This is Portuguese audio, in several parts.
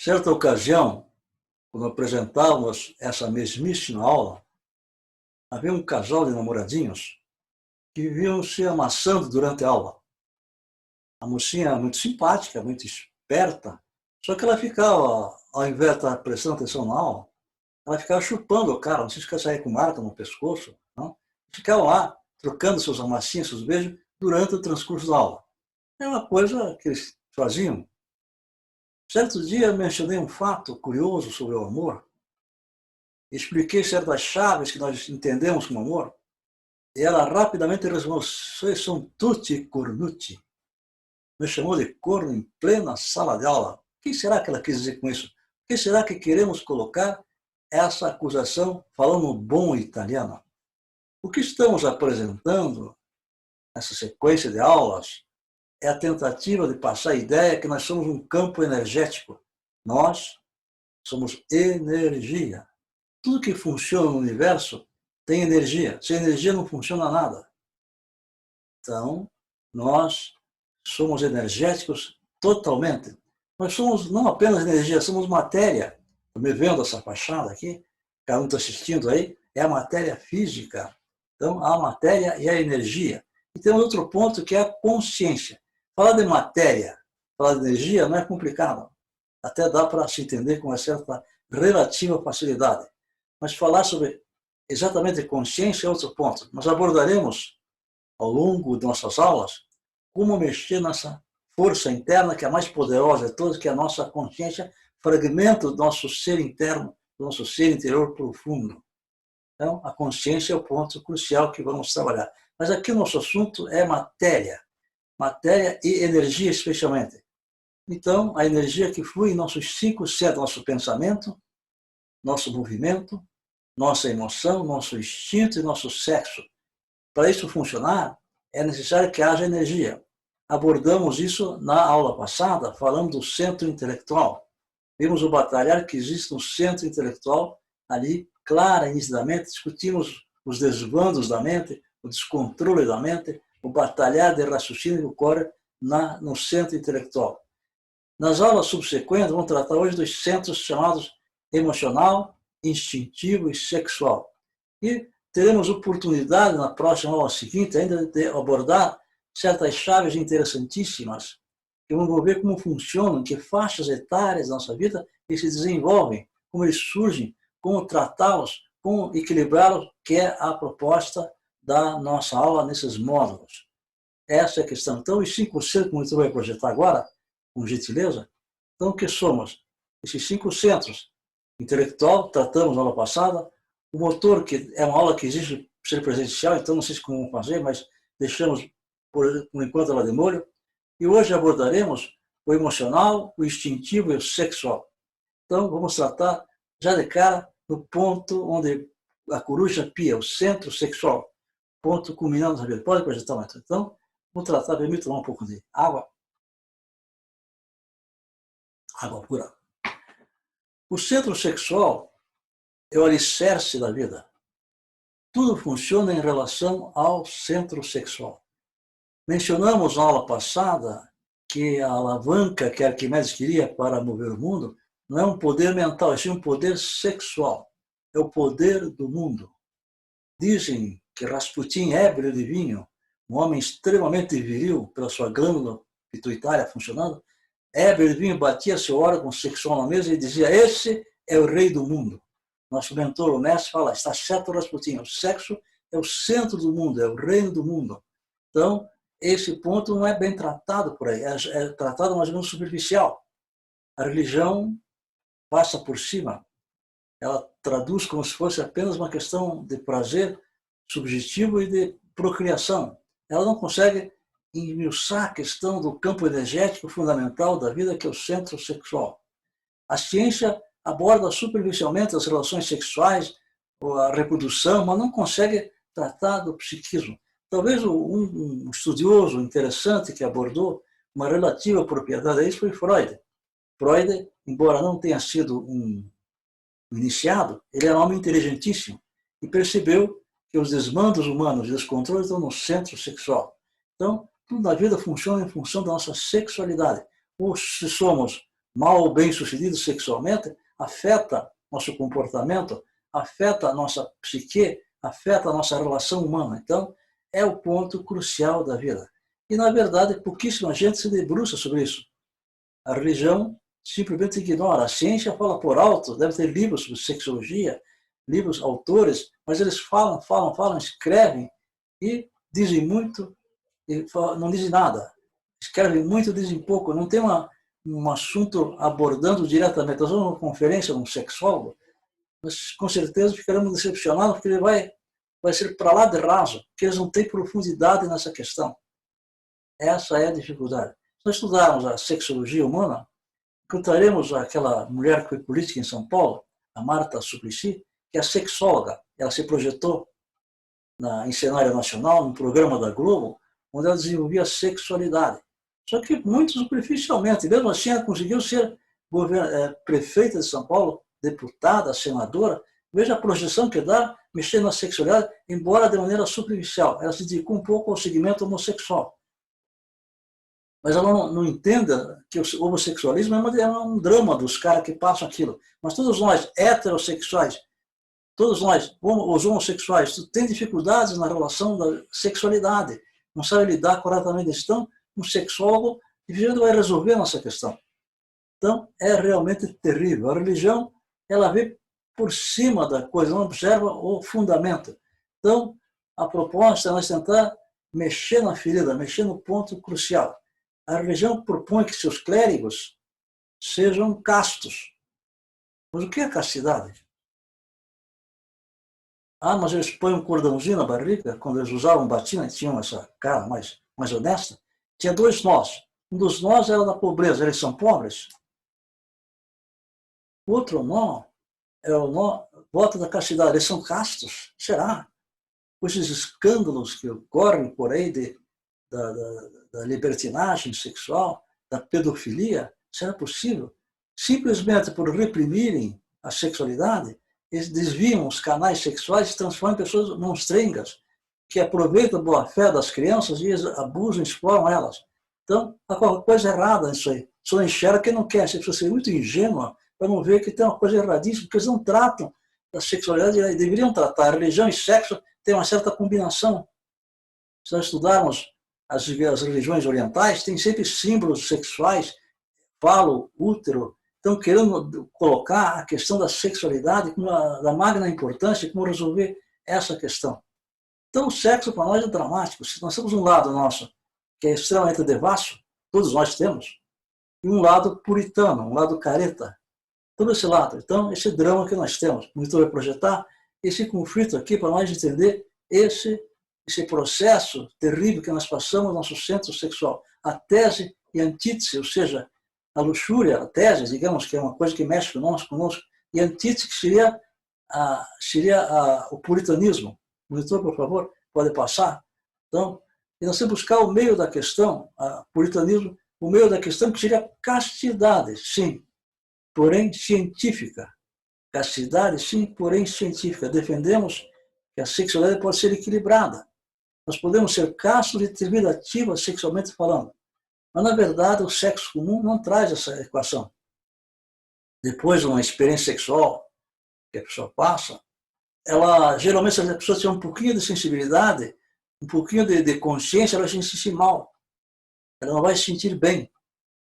Certa ocasião, quando apresentávamos essa mesmíssima aula, havia um casal de namoradinhos que viviam se amassando durante a aula. A mocinha era muito simpática, muito esperta, só que ela ficava, ao invés de estar prestando atenção na aula, ela ficava chupando o cara, não sei se quer sair com marca no pescoço, não? Ficava lá, trocando seus amassinhos, seus beijos, durante o transcurso da aula. É uma coisa que eles faziam. Certo dia mencionei um fato curioso sobre o amor, expliquei certas chaves que nós entendemos como amor, e ela rapidamente respondeu: "Vocês são tutti cornuti." Me chamou de corno em plena sala de aula. O que será que ela quis dizer com isso? Por que será que queremos colocar essa acusação falando bom italiano? O que estamos apresentando nessa sequência de aulas é a tentativa de passar a ideia que nós somos um campo energético. Nós somos energia. Tudo que funciona no universo tem energia. Sem energia não funciona nada. Então, nós somos energéticos totalmente. Nós somos não apenas energia, somos matéria. Estou me vendo essa fachada aqui, cada um está assistindo aí, é a matéria física. Então, a matéria e a energia. E tem outro ponto que é a consciência. Falar de matéria, falar de energia não é complicado. Até dá para se entender com uma certa relativa facilidade. Mas falar sobre exatamente consciência é outro ponto. Nós abordaremos, ao longo de nossas aulas, como mexer nessa força interna que é a mais poderosa de todas, que é a nossa consciência, fragmento do nosso ser interno, do nosso ser interior profundo. Então, a consciência é o ponto crucial que vamos trabalhar. Mas aqui o nosso assunto é matéria e energia especialmente. Então, a energia que flui em nossos 5 centros, nosso pensamento, nosso movimento, nossa emoção, nosso instinto e nosso sexo. Para isso funcionar, é necessário que haja energia. Abordamos isso na aula passada, falando do centro intelectual. Vimos o batalhar que existe no centro intelectual, ali, clara e nitidamente, discutimos os desvandos da mente, o descontrole da mente, o batalhar de raciocínio que ocorre no centro intelectual. Nas aulas subsequentes, vamos tratar hoje dos centros chamados emocional, instintivo e sexual. E teremos oportunidade, na próxima aula seguinte, ainda de abordar certas chaves interessantíssimas, que vão ver como funcionam, que faixas etárias da nossa vida eles se desenvolvem, como eles surgem, como tratá-los, como equilibrá-los, que é a proposta da nossa aula nesses módulos. Essa é a questão. Então, os 5 centros, como eu vou projetar agora, com gentileza, então, o que somos? Esses 5 centros. Intelectual, tratamos na aula passada. O motor, que é uma aula que exige ser presencial, então não sei se como fazer, mas deixamos por enquanto ela de molho. E hoje abordaremos o emocional, o instintivo e o sexual. Então, vamos tratar já de cara no ponto onde a coruja pia, o centro sexual, ponto culminando na vida. Pode projetar mais. Então, vamos tratar, permita tomar um pouco de água. Água pura. O centro sexual é o alicerce da vida. Tudo funciona em relação ao centro sexual. Mencionamos na aula passada que a alavanca que Arquimedes queria para mover o mundo não é um poder mental, é sim um poder sexual. É o poder do mundo. Dizem que Rasputin, ébrio de vinho, um homem extremamente viril pela sua glândula pituitária funcionando, ébrio de vinho, batia seu órgão sexual na mesa e dizia: "Esse é o rei do mundo." Nosso mentor, o mestre, fala: "Está certo, Rasputin, o sexo é o centro do mundo, é o reino do mundo." Então, esse ponto não é bem tratado por aí, é tratado mais ou menos superficial. A religião passa por cima, ela traduz como se fosse apenas uma questão de prazer subjetivo e de procriação. Ela não consegue esmiuçar a questão do campo energético fundamental da vida, que é o centro sexual. A ciência aborda superficialmente as relações sexuais, a reprodução, mas não consegue tratar do psiquismo. Talvez um estudioso interessante que abordou uma relativa propriedade a isso foi Freud. Freud, embora não tenha sido um iniciado, ele era um homem inteligentíssimo e percebeu que os desmandos humanos e os controles estão no centro sexual. Então, tudo na vida funciona em função da nossa sexualidade. Ou se somos mal ou bem sucedidos sexualmente, afeta nosso comportamento, afeta a nossa psique, afeta a nossa relação humana. Então, é o ponto crucial da vida. E, na verdade, pouquíssima gente se debruça sobre isso. A religião simplesmente ignora. A ciência fala por alto, deve ter livros sobre sexologia, livros, autores, mas eles falam, escrevem e dizem muito e não dizem nada. Escrevem muito, dizem pouco. Não tem um assunto abordando diretamente. Nós vamos numa conferência de um sexólogo, mas com certeza ficaremos decepcionados porque ele vai ser para lá de raso, porque eles não têm profundidade nessa questão. Essa é a dificuldade. Se nós estudarmos a sexologia humana, encontraremos aquela mulher que foi política em São Paulo, a Marta Suplicy, que é sexóloga. Ela se projetou em cenário nacional, no programa da Globo, onde ela desenvolvia a sexualidade. Só que muito superficialmente. Mesmo assim, ela conseguiu ser prefeita de São Paulo, deputada, senadora. Veja a projeção que dá mexendo na sexualidade, embora de maneira superficial. Ela se dedicou um pouco ao segmento homossexual. Mas ela não entenda que o homossexualismo é um drama dos caras que passam aquilo. Mas todos nós, heterossexuais, todos nós, os homossexuais, têm dificuldades na relação da sexualidade. Não sabem lidar corretamente. Então, um sexólogo dificilmente vai resolver a nossa questão. Então, é realmente terrível. A religião, ela vê por cima da coisa, não observa o fundamento. Então, a proposta é nós tentar mexer na ferida, mexer no ponto crucial. A religião propõe que seus clérigos sejam castos. Mas o que é castidade? Ah, mas eles põem um cordãozinho na barriga, quando eles usavam batina, e tinham essa cara mais honesta. Tinha 2 nós. Um dos nós era da pobreza, eles são pobres. O outro nó é o nó, volta da castidade, eles são castos. Será? Com esses escândalos que ocorrem por aí da libertinagem sexual, da pedofilia, será possível? Simplesmente por reprimirem a sexualidade, eles desviam os canais sexuais e se transformam em pessoas monstrengas, que aproveitam a boa-fé das crianças e abusam, exploram elas. Então, há qualquer coisa errada nisso aí. Só enxerga quem não quer. Você precisa ser muito ingênua para não ver que tem uma coisa erradíssima, porque eles não tratam da sexualidade, e deveriam tratar. A religião e sexo têm uma certa combinação. Se nós estudarmos as religiões orientais, tem sempre símbolos sexuais, falo, útero, estão querendo colocar a questão da sexualidade como da magna importância, como resolver essa questão. Então, o sexo para nós é dramático. Se nós temos um lado nosso que é extremamente devasso, todos nós temos, e um lado puritano, um lado careta. Todo esse lado. Então, esse drama que nós temos. O monitor vai projetar esse conflito aqui para nós entender esse processo terrível que nós passamos no nosso centro sexual. A tese e a antítese, ou seja, a luxúria, a tese, digamos, que é uma coisa que mexe conosco, e a antítese que seria o puritanismo. Monitor, por favor, pode passar. Então, e nós temos que buscar o meio da questão, o puritanismo, o meio da questão que seria castidade, sim, porém científica. Castidade, sim, porém científica. Defendemos que a sexualidade pode ser equilibrada. Nós podemos ser castos e ter vida ativa sexualmente falando. Mas, na verdade, o sexo comum não traz essa equação. Depois de uma experiência sexual que a pessoa passa, geralmente, se a pessoa tiver um pouquinho de sensibilidade, um pouquinho de consciência, ela vai se sentir mal. Ela não vai se sentir bem.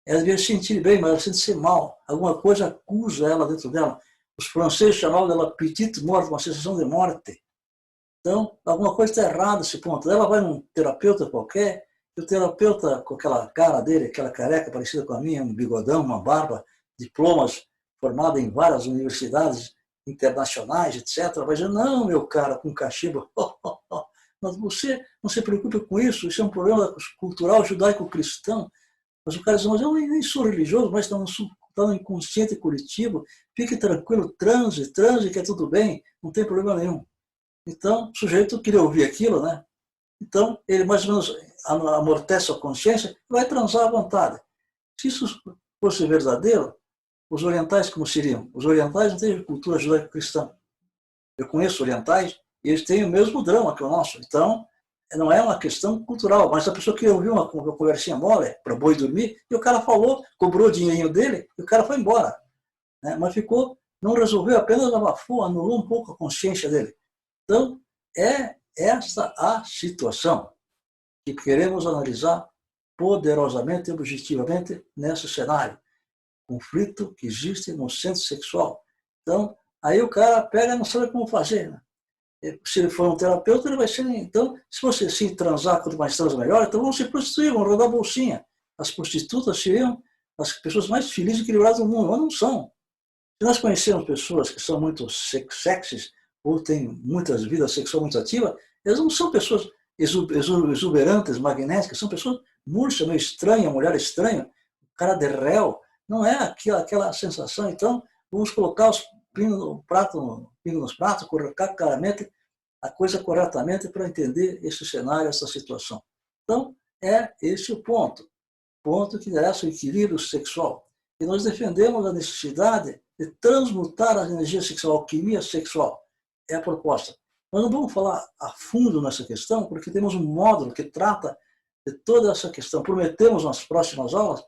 Ela devia se sentir bem, mas ela sente-se mal. Alguma coisa acusa ela dentro dela. Os franceses chamavam dela petite morte, uma sensação de morte. Então, alguma coisa está errada nesse ponto. Ela vai num terapeuta qualquer, e o terapeuta, com aquela cara dele, aquela careca parecida com a minha, um bigodão, uma barba, diplomas, formado em várias universidades internacionais, etc., vai dizer, não, meu cara, com cachimbo, mas você não se preocupe com isso é um problema cultural judaico-cristão. Mas o cara diz, mas eu nem sou religioso, mas está no inconsciente coletivo, fique tranquilo, transe, que é tudo bem, não tem problema nenhum. Então, o sujeito queria ouvir aquilo, né? Então, ele mais ou menos amortece a consciência e vai transar à vontade. Se isso fosse verdadeiro, os orientais como seriam? Os orientais não têm cultura judaico-cristã. Eu conheço orientais e eles têm o mesmo drama que o nosso. Então, não é uma questão cultural, mas a pessoa queria ouvir uma conversinha mole para boi dormir, e o cara falou, cobrou o dinheirinho dele, e o cara foi embora. Né? Mas ficou, não resolveu, apenas abafou, anulou um pouco a consciência dele. Então, é essa a situação que queremos analisar poderosamente e objetivamente nesse cenário. Conflito que existe no centro sexual. Então, aí o cara pega e não sabe como fazer. Né? Se ele for um terapeuta, ele vai ser... Então, se você se transar, quanto mais trans, melhor, então vão se prostituir, vão rodar bolsinha. As prostitutas seriam as pessoas mais felizes e equilibradas do mundo, mas não são. Se nós conhecemos pessoas que são muito sexys ou têm muitas vidas sexuais muito ativas, elas não são pessoas exuberantes, magnéticas, são pessoas murchas, meio estranhas, mulher estranha, cara de réu. Não é aquela sensação. Então, vamos colocar os pingos no prato, nos pratos, colocar claramente a coisa corretamente para entender esse cenário, essa situação. Então, é esse o ponto que interessa o equilíbrio sexual. E nós defendemos a necessidade de transmutar a energia sexual, a alquimia sexual. É a proposta. Nós não vamos falar a fundo nessa questão, porque temos um módulo que trata de toda essa questão. Prometemos nas próximas aulas,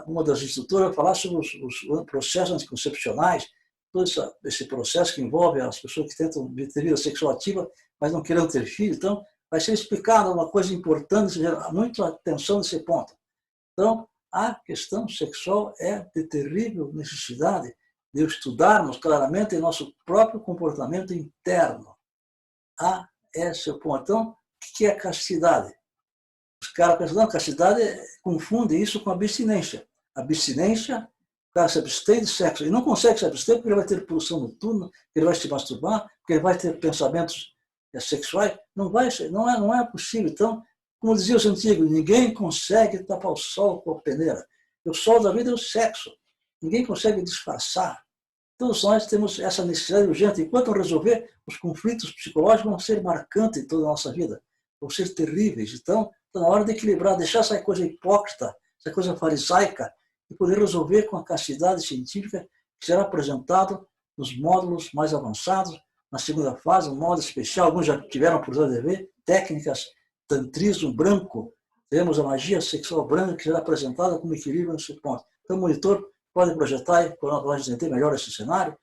uma das instrutoras vai falar sobre os processos anticoncepcionais, todo esse processo que envolve as pessoas que tentam ter vida sexual ativa, mas não querem ter filho. Então, vai ser explicada uma coisa importante, muita atenção nesse ponto. Então, a questão sexual é de terrível necessidade de estudarmos claramente nosso próprio comportamento interno. Esse é o ponto. Então, o que é castidade? Os caras pensam, não, castidade confundem isso com abstinência. Abstinência, o cara se abstém de sexo. Ele não consegue se abster porque ele vai ter pulsão noturna, ele vai se masturbar, porque ele vai ter pensamentos sexuais. Não é possível. Então, como diziam os antigos, ninguém consegue tapar o sol com a peneira. O sol da vida é o sexo. Ninguém consegue disfarçar. Todos nós temos essa necessidade urgente. Enquanto não resolver, os conflitos psicológicos vão ser marcantes em toda a nossa vida. Vão ser terríveis. Então, está na hora de equilibrar, deixar essa coisa hipócrita, essa coisa farisaica, e poder resolver com a castidade científica que será apresentado nos módulos mais avançados, na segunda fase, um módulo especial. Alguns já tiveram a oportunidade de ver, técnicas, tantrismo branco, teremos a magia sexual branca que será apresentada como equilíbrio nesse ponto. Então, o monitor pode projetar e nós entender melhor esse cenário.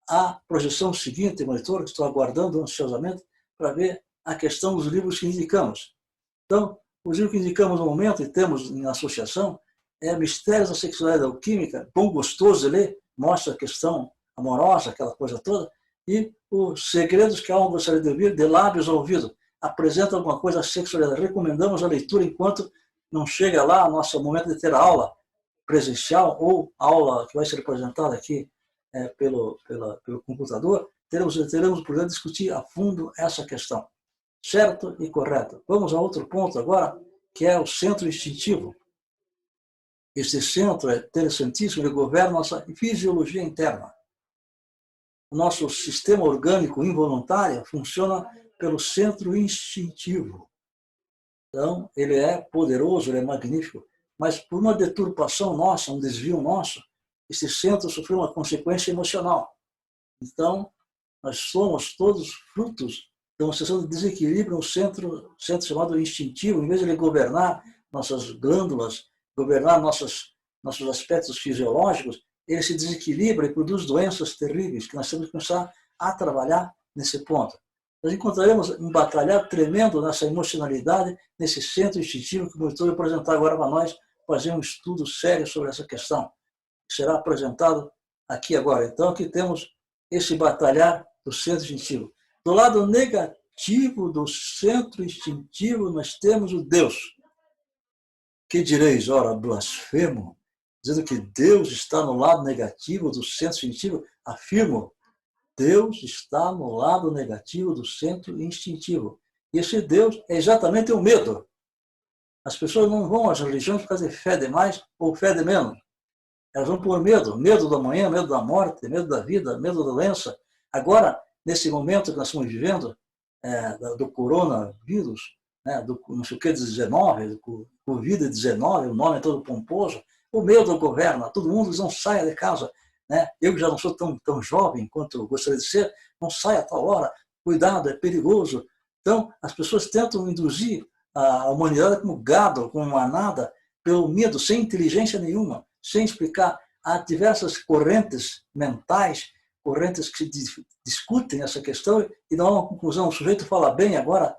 A projeção seguinte, monitor, que estou aguardando ansiosamente para ver a questão dos livros que indicamos. Então, os livros que indicamos no momento e temos em associação é Mistérios da Sexualidade Alquímica, bom, gostoso de ler, mostra a questão amorosa, aquela coisa toda, e os Segredos que a alma gostaria de ouvir, de lábios ao ouvido, apresenta alguma coisa da sexualidade. Recomendamos a leitura enquanto não chega lá o nosso momento de ter a aula presencial ou aula que vai ser apresentada aqui pelo computador, teremos por discutir a fundo essa questão. Certo e correto. Vamos a outro ponto agora, que é o centro instintivo. Este centro é interessantíssimo, ele governa nossa fisiologia interna. O nosso sistema orgânico involuntário funciona pelo centro instintivo. Então, ele é poderoso, ele é magnífico, mas por uma deturpação nossa, um desvio nosso, esse centro sofreu uma consequência emocional. Então, nós somos todos frutos de uma situação de desequilíbrio no centro chamado instintivo. Em vez de ele governar nossas glândulas, governar nossos aspectos fisiológicos, ele se desequilibra e produz doenças terríveis que nós temos que começar a trabalhar nesse ponto. Nós encontraremos um batalhar tremendo nessa emocionalidade, nesse centro instintivo que o monitor vai apresentar agora para nós, fazer um estudo sério sobre essa questão, que será apresentado aqui agora. Então, aqui temos esse batalhar do centro instintivo. Do lado negativo do centro instintivo, nós temos o Deus. Que direis, ora, blasfemo, dizendo que Deus está no lado negativo do centro instintivo? Afirmo, Deus está no lado negativo do centro instintivo. E esse Deus é exatamente o medo. As pessoas não vão às religiões por causa de fé de mais ou fé de menos. Elas vão por medo. Medo do amanhã, medo da morte, medo da vida, medo da doença. Agora, nesse momento que nós estamos vivendo, do coronavírus, do não sei o que, 19, do Covid-19, o nome é todo pomposo, o medo governa, todo mundo diz, não saia de casa. Eu que já não sou tão jovem quanto gostaria de ser, não saia a tal hora, cuidado, é perigoso. Então, as pessoas tentam induzir a humanidade como gado, como manada, pelo medo, sem inteligência nenhuma, sem explicar. Há diversas correntes mentais, correntes que discutem essa questão e dão uma conclusão. O sujeito fala bem agora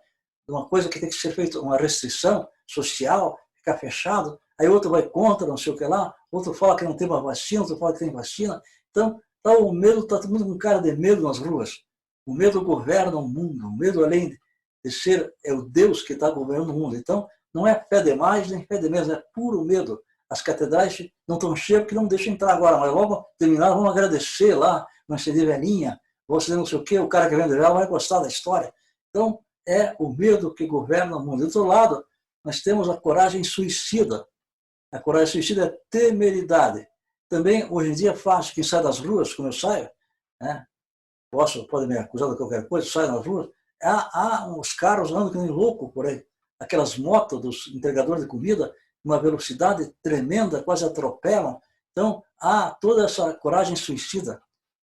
de uma coisa que tem que ser feita, uma restrição social, ficar fechado, aí outro vai contra, não sei o que lá, outro fala que não tem uma vacina, outro fala que tem vacina. Então, o medo, está todo mundo com cara de medo nas ruas. O medo governa o mundo, o medo, além de ser, é o Deus que está governando o mundo. Então, não é fé de mais nem fé de menos, é puro medo. As catedrais não estão cheias porque não deixam entrar agora, mas logo terminar, vamos agradecer lá, vamos acender velhinha, vamos acender não sei o quê, o cara que vende vela vai gostar da história. Então, é o medo que governa o mundo. Do outro lado, nós temos a coragem suicida. A coragem suicida é temeridade. Também, hoje em dia, é fácil, quem sai das ruas, como eu saio, né? Pode me acusar de qualquer coisa, sai nas ruas, há uns carros andando que nem louco por aí. Aquelas motos dos entregadores de comida, uma velocidade tremenda, quase atropelam. Então, há toda essa coragem suicida.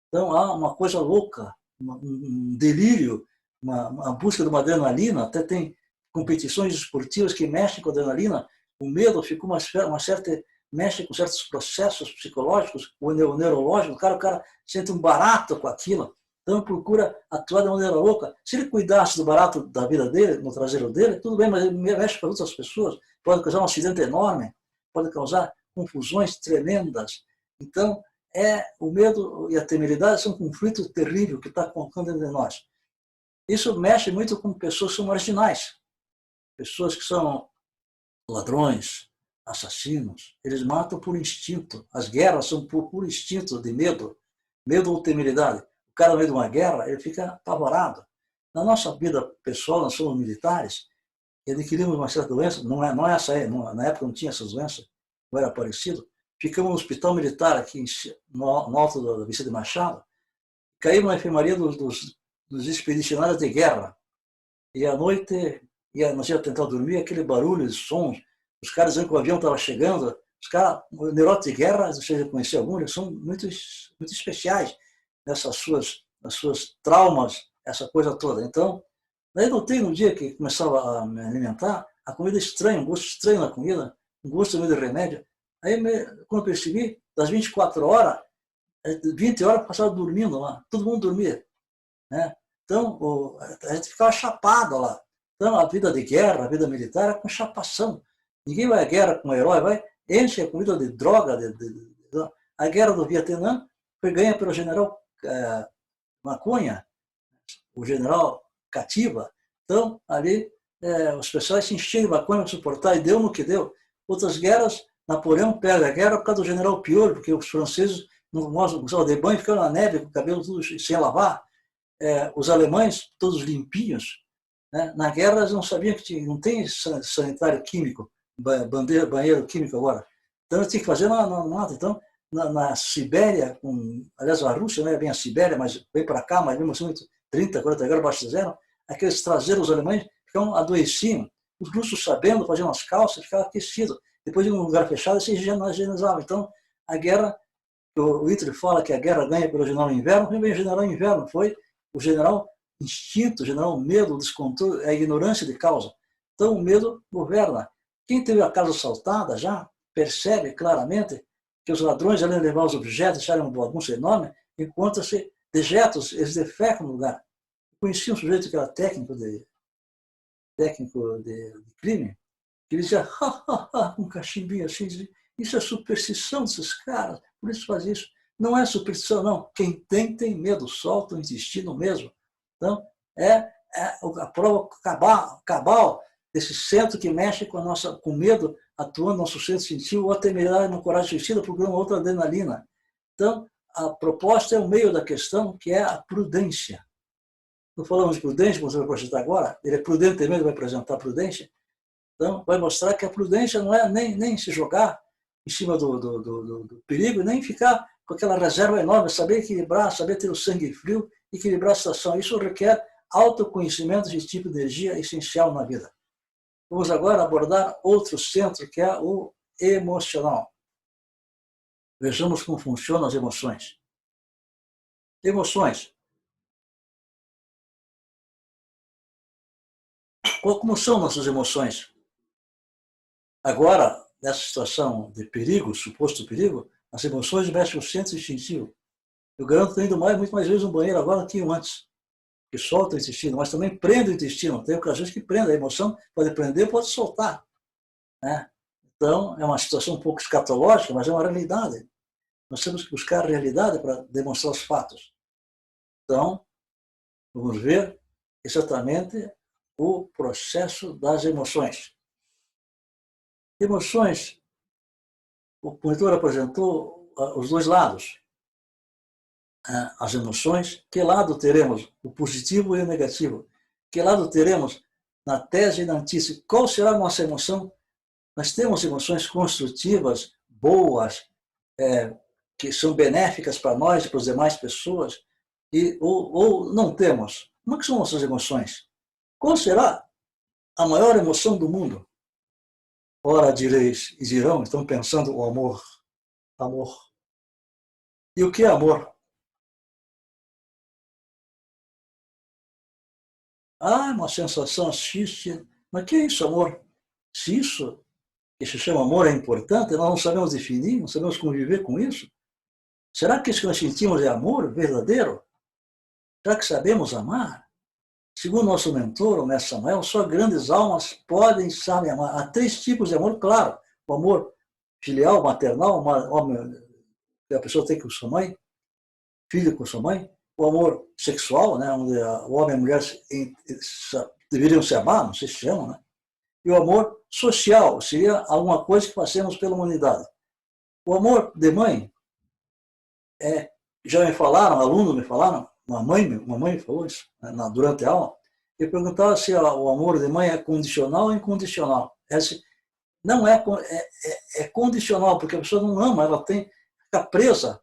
Então, há uma coisa louca, um delírio, uma busca de uma adrenalina, até tem competições esportivas que mexem com a adrenalina. O medo ficou uma certa... mexe com certos processos psicológicos, o neurológico, o cara sente um barato com aquilo. Então procura atuar de maneira louca. Se ele cuidasse do barato da vida dele, no traseiro dele, tudo bem, mas ele mexe para outras pessoas, pode causar um acidente enorme, pode causar confusões tremendas. Então, o medo e a temeridade são um conflito terrível que está acontecendo entre nós. Isso mexe muito com pessoas que são marginais, pessoas que são ladrões, assassinos. Eles matam por instinto. As guerras são por instinto de medo, medo ou temeridade. O cara, no meio de uma guerra, ele fica apavorado. Na nossa vida pessoal, nós somos militares, e adquirimos uma certa doença, não é essa aí, na época não tinha essas doenças, não era parecido. Ficamos no hospital militar aqui no alto da Vicente Machado, caímos na enfermaria dos expedicionários de guerra. E à noite, nós íamos tentar dormir, aquele barulho, os sons, os caras dizendo que o avião estava chegando, os caras, o Neuróticos de Guerra, você já conheceu alguns, eles são muito especiais nessas suas traumas, essa coisa toda. Então, daí notei no dia que começava a me alimentar, a comida estranha, um gosto estranho na comida, um gosto meio de remédio. Aí, quando eu percebi, das 24 horas, 20 horas passava dormindo lá, todo mundo dormia, né? Então, a gente ficava chapado lá. Então, a vida de guerra, a vida militar é com chapação. Ninguém vai à guerra com um herói, vai, enche a comida de droga. A guerra do Vietnã foi ganha pelo general Macunha, o general Cativa. Então, ali, os pessoais se encheram de maconha para suportar, e deu no que deu. Outras guerras, Napoleão perde a guerra por causa do general Piolho, porque os franceses não gostavam de banho, ficaram na neve, com o cabelo tudo sem lavar. Os alemães, todos limpinhos, né? Na guerra eles não sabiam que não tem sanitário químico, banheiro químico agora. Então eles tinham que fazer na mata. Então, na Sibéria, aliás, a Rússia não é bem a Sibéria, mas vem para cá, mas mesmo assim, 30, 40 graus abaixo de zero, aqueles traseiros alemães ficam adoeciam. Os russos, sabendo, faziam as calças, ficavam aquecidos. Depois, em um lugar fechado, se higienizavam. Então, a guerra, o Hitler fala que a guerra ganha pelo general inverno, não foi o general inverno, foi o general instinto, o general medo, o descontrole, a ignorância de causa. Então, o medo governa. Quem teve a casa assaltada já percebe claramente que os ladrões, além de levar os objetos, deixarem uma bagunça enorme, encontram-se dejetos, eles defecam no lugar. Eu conheci um sujeito que era técnico de crime, que ele dizia, com um cachimbinho assim, dizia, isso é superstição desses caras, por isso faz isso. Não é superstição, não. Quem tem medo, solta o intestino mesmo. Então, a prova cabal desse centro que mexe com medo, atuando no nosso centro sensitivo, ou a temeridade no coragem suicida, procurando outra adrenalina. Então, a proposta é o meio da questão, que é a prudência. Não falamos de prudência, como você vai apresentar agora, ele é prudente mesmo, vai apresentar a prudência. Então, vai mostrar que a prudência não é nem se jogar em cima do perigo, nem ficar com aquela reserva enorme, saber equilibrar, saber ter o sangue frio, equilibrar a situação. Isso requer autoconhecimento de tipo de energia essencial na vida. Vamos agora abordar outro centro, que é o emocional. Vejamos como funcionam as emoções. Emoções. como são nossas emoções. Agora, nessa situação de perigo, suposto perigo, as emoções mexem o centro instintivo. Eu garanto que eu indo muito mais vezes no banheiro agora do que antes, que solta o intestino, mas também prende o intestino. Tem ocasiões que prende, a emoção pode prender, pode soltar. Né? Então, é uma situação um pouco escatológica, mas é uma realidade. Nós temos que buscar a realidade para demonstrar os fatos. Então, vamos ver exatamente o processo das emoções. Emoções, o monitor apresentou os dois lados. As emoções, que lado teremos? O positivo e o negativo. Que lado teremos na tese e na antítese? Qual será a nossa emoção? Nós temos emoções construtivas, boas, que são benéficas para nós e para as demais pessoas, ou não temos. Como é que são nossas emoções? Qual será a maior emoção do mundo? Ora, direis e dirão, estão pensando o amor. Amor. E o que é amor? Uma sensação X. Mas que é isso, amor? Se isso que se chama amor é importante, nós não sabemos definir, não sabemos conviver com isso? Será que isso que nós sentimos é amor verdadeiro? Será que sabemos amar? Segundo nosso mentor, o mestre Samuel, só grandes almas podem saber amar. Há 3 tipos de amor, claro. O amor filial, maternal, que a pessoa tem com sua mãe, filho com sua mãe. O amor sexual, né, onde o homem e a mulher deveriam se amar, não sei se chamam, né? E o amor social seria alguma coisa que fazemos pela humanidade. O amor de mãe, já me falaram, alunos me falaram, uma mãe me falou isso durante a aula, e perguntava se o amor de mãe é condicional ou incondicional. Não é condicional, porque a pessoa não ama, ela fica presa.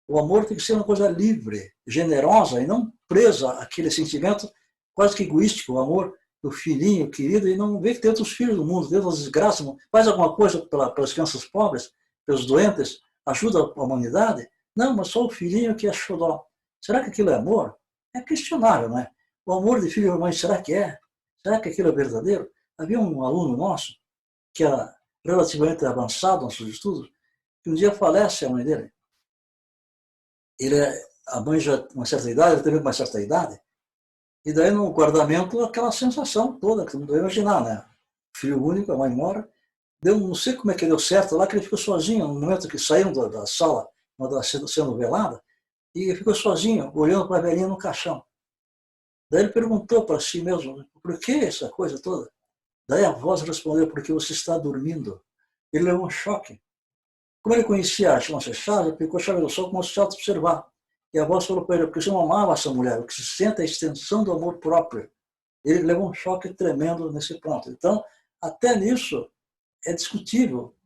O amor tem que ser uma coisa livre, generosa, e não presa àquele sentimento quase que egoístico, o amor do filhinho querido, e não vê que tem outros filhos do mundo, tem outras desgraças, faz alguma coisa pelas crianças pobres, pelos doentes, ajuda a humanidade. Não, mas só o filhinho que é xodó. Será que aquilo é amor? É questionável, não é? O amor de filho e mãe, será que é? Será que aquilo é verdadeiro? Havia um aluno nosso, que era relativamente avançado nos seus estudos, que um dia falece a mãe dele. A mãe já tem uma certa idade, ele teve uma certa idade, e daí no guardamento aquela sensação toda, que você não deve imaginar, né? Filho único, a mãe mora, não sei como é que deu certo lá, que ele ficou sozinho, no momento que saíram da sala, quando estava sendo velada, e ficou sozinho, olhando para a velhinha no caixão. Daí ele perguntou para si mesmo, por que essa coisa toda? Daí a voz respondeu, porque você está dormindo. Ele levou um choque. Como ele conhecia a chave, ele pegou a chave do sol, começou a observar. E a voz falou para ele, porque você não amava essa mulher, o que se sente é a extensão do amor próprio. Ele levou um choque tremendo nesse ponto. Então, até nisso, é discutível.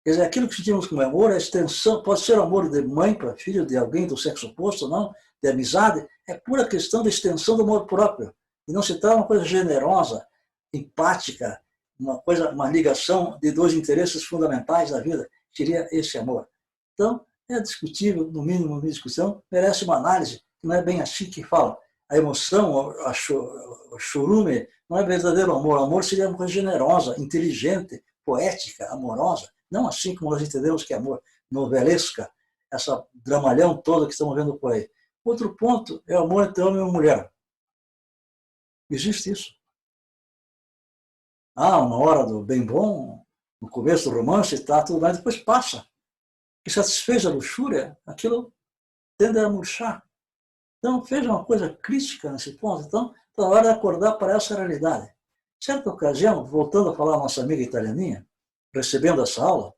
Quer dizer, aquilo que sentimos como amor, a extensão, pode ser amor de mãe para filho, de alguém do sexo oposto, não, de amizade, é pura questão da extensão do amor próprio. E não se trata de uma coisa generosa, empática, uma ligação de 2 interesses fundamentais da vida, que seria esse amor. Então, é discutível, no mínimo uma discussão, merece uma análise, não é bem assim que fala. A emoção, o chorume, não é verdadeiro amor. O amor seria uma coisa generosa, inteligente, poética, amorosa, não assim como nós entendemos que é amor, novelesca, essa dramalhão toda que estamos vendo por aí. Outro ponto é o amor entre homem e mulher. Existe isso. Uma hora do bem bom, no começo do romance, tá, tudo mais, depois passa. E satisfez a luxúria, aquilo tende a murchar. Então, fez uma coisa crítica nesse ponto. Então, está na hora de acordar para essa realidade. Certa ocasião, voltando a falar a nossa amiga italianinha, recebendo essa aula,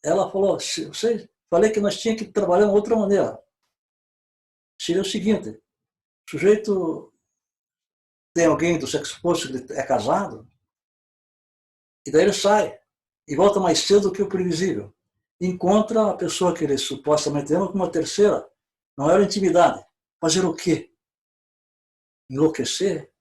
ela falou, falei que nós tínhamos que trabalhar de outra maneira. Seria o seguinte, o sujeito tem alguém do sexo oposto que é casado, e daí ele sai, e volta mais cedo do que o previsível. Encontra a pessoa que ele supostamente ama com uma terceira. Não era intimidade. Fazer o quê? Enlouquecer?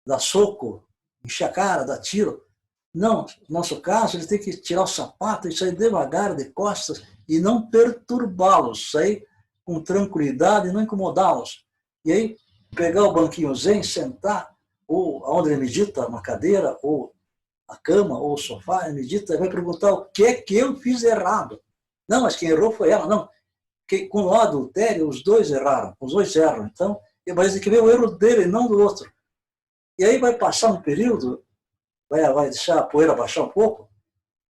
Dar soco? Encher a cara? Dar tiro? Não, no nosso caso, ele tem que tirar o sapato e sair devagar, de costas, e não perturbá-los, sair com tranquilidade e não incomodá-los. E aí, pegar o banquinho zen, sentar, ou onde ele medita, uma cadeira, ou a cama, ou o sofá, ele medita, vai perguntar o que é que eu fiz errado. Não, mas quem errou foi ela. Não, com o adultério, os dois erraram, os dois erram. Então, ele vai dizer que veio o erro dele, não do outro. E aí vai passar um período, vai deixar a poeira baixar um pouco,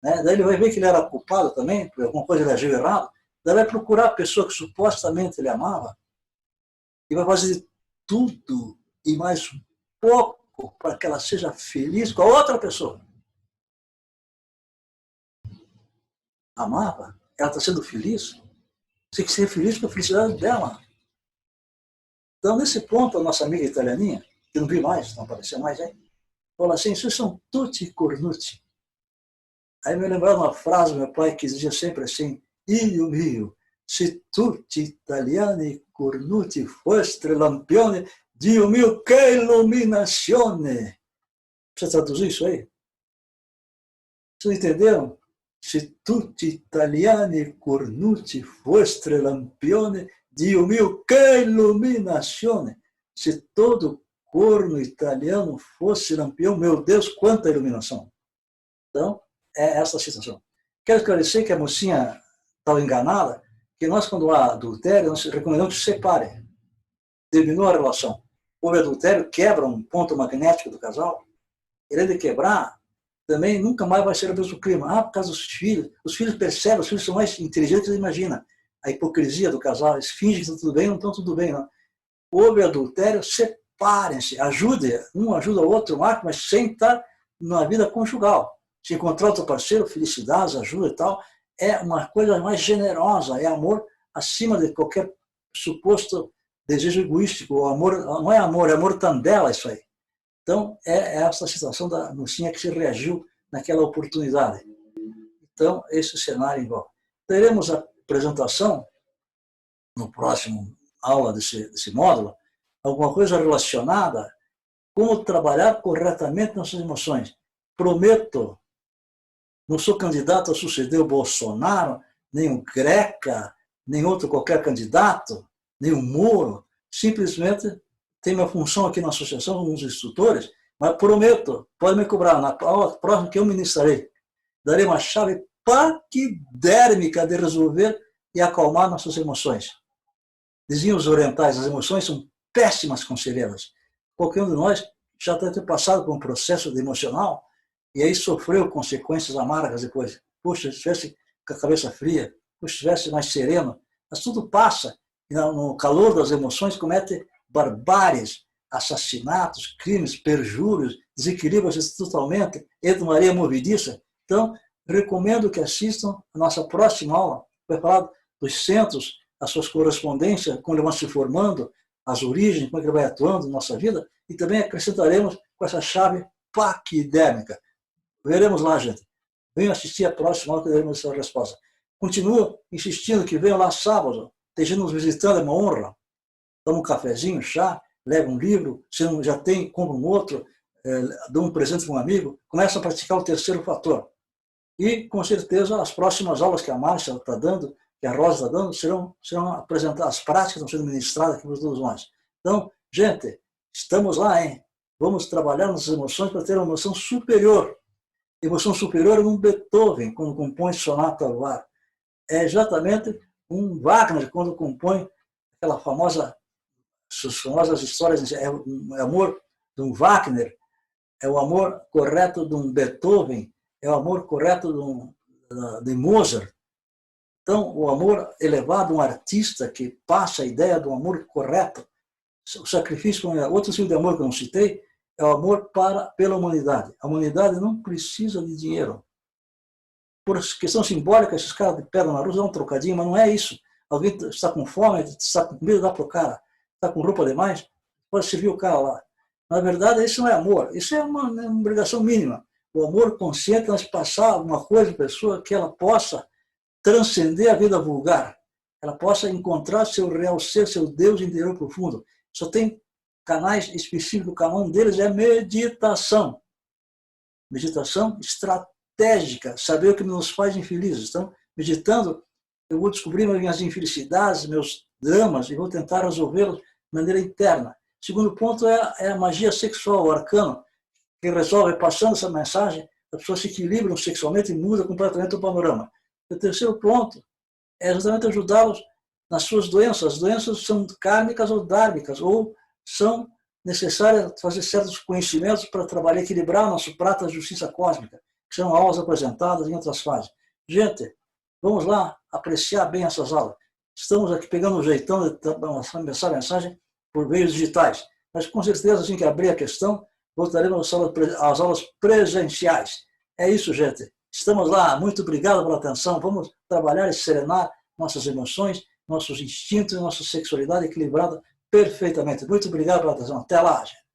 né? Daí ele vai ver que ele era culpado também, por alguma coisa ele agiu errado, daí vai procurar a pessoa que supostamente ele amava e vai fazer tudo e mais um pouco para que ela seja feliz com a outra pessoa. Amava, ela está sendo feliz, tem que ser feliz com a felicidade dela. Então, nesse ponto, a nossa amiga italianinha, que não vi mais, não apareceu mais aí, fala assim, vocês são tutti cornuti. Aí me lembrava uma frase do meu pai que dizia sempre assim, Io mio, se tutti italiani cornuti foste lampione, Dio mio, che illuminazione. Precisa traduzir isso aí? Vocês entenderam? Se tutti italiani cornuti foste lampione, Dio mio, che illuminazione. Se todo corno italiano fosse lampião, meu Deus, quanta iluminação. Então, é essa a situação. Quero esclarecer que a mocinha estava enganada, que nós, quando há adultério, nós recomendamos que se separem. Terminou a relação. Houve adultério, quebra um ponto magnético do casal. Ele de quebrar, também nunca mais vai ser o mesmo clima. Por causa dos filhos. Os filhos percebem, os filhos são mais inteligentes do que imagina. A hipocrisia do casal, eles fingem que estão tudo bem, não estão tudo bem. Não. Houve adultério, separem-se, ajudem, um ajuda o outro, mas sem estar na vida conjugal. Se encontrar outro parceiro, felicidades, ajuda e tal, é uma coisa mais generosa, é amor acima de qualquer suposto desejo egoístico. O amor não é amor, é amor tandela isso aí. Então, é essa situação da mocinha que se reagiu naquela oportunidade. Então, esse cenário envolve. Teremos a apresentação, no próximo aula desse módulo, alguma coisa relacionada como trabalhar corretamente nossas emoções. Prometo, não sou candidato a suceder o Bolsonaro, nem o Greca, nem outro qualquer candidato, nem o Moro. Simplesmente tem minha função aqui na associação com os instrutores, mas prometo, pode me cobrar, na aula próxima que eu ministrarei, darei uma chave paquidérmica de resolver e acalmar nossas emoções. Diziam os orientais, as emoções são péssimas conselheiras. Qualquer um de nós já deve ter passado por um processo emocional e aí sofreu consequências amargas depois. Puxa, se estivesse com a cabeça fria, puxa, se estivesse mais sereno, mas tudo passa. E no calor das emoções comete barbáries, assassinatos, crimes, perjúrios, desequilíbrio-se totalmente, entra uma areia movediça. Então, recomendo que assistam a nossa próxima aula. Vai falar dos centros, as suas correspondências, como eles vão se formando, as origens, como é que ele vai atuando na nossa vida, e também acrescentaremos com essa chave paquidérmica. Veremos lá, gente. Venham assistir a próxima aula que daremos essa resposta. Continuo insistindo que venham lá sábado, estejam nos visitando, é uma honra. Toma um cafezinho, chá, leva um livro, se não já tem, compra um outro, dá um presente para um amigo, começa a praticar o terceiro fator. E, com certeza, as próximas aulas que a Márcia está dando, que a Rosa está dando, serão apresentadas, as práticas estão sendo ministradas aqui para todos nós. Então, gente, estamos lá, hein? Vamos trabalhar nas emoções para ter uma emoção superior. Emoção superior é um Beethoven, quando compõe Sonata ao Ar. É exatamente um Wagner, quando compõe aquela famosa, as famosas histórias, é o amor de um Wagner, é o amor correto de um Beethoven, é o amor correto de Mozart. Então, o amor elevado, um artista que passa a ideia do amor correto, o sacrifício, outro tipo de amor que eu não citei, é o amor pela humanidade. A humanidade não precisa de dinheiro. Por questão simbólica, esses caras pegam na rua, dão um trocadinho, mas não é isso. Alguém está com fome, está com comida, dá para o cara. Está com roupa demais, pode servir o cara lá. Na verdade, isso não é amor. Isso é uma obrigação mínima. O amor consciente é passar alguma coisa para a pessoa que ela possa transcender a vida vulgar. Ela possa encontrar seu real ser, seu Deus interior profundo. Só tem canais específicos, o canal deles é meditação. Meditação estratégica, saber o que nos faz infelizes. Então, meditando, eu vou descobrir minhas infelicidades, meus dramas, e vou tentar resolvê-los de maneira interna. segundo ponto é a magia sexual, o arcano, que resolve, passando essa mensagem, as pessoas se equilibram sexualmente e muda completamente o panorama. O terceiro ponto é justamente ajudá-los nas suas doenças. As doenças são kármicas ou dármicas, ou são necessárias fazer certos conhecimentos para trabalhar, equilibrar nosso prato da justiça cósmica, que são aulas apresentadas em outras fases. Gente, vamos lá apreciar bem essas aulas. Estamos aqui pegando um jeitão de passar mensagem por meios digitais, mas com certeza, assim que abrir a questão, voltaremos às aulas presenciais. É isso, gente. Estamos lá. Muito obrigado pela atenção. Vamos trabalhar e serenar nossas emoções, nossos instintos e nossa sexualidade equilibrada perfeitamente. Muito obrigado pela atenção. Até lá, gente.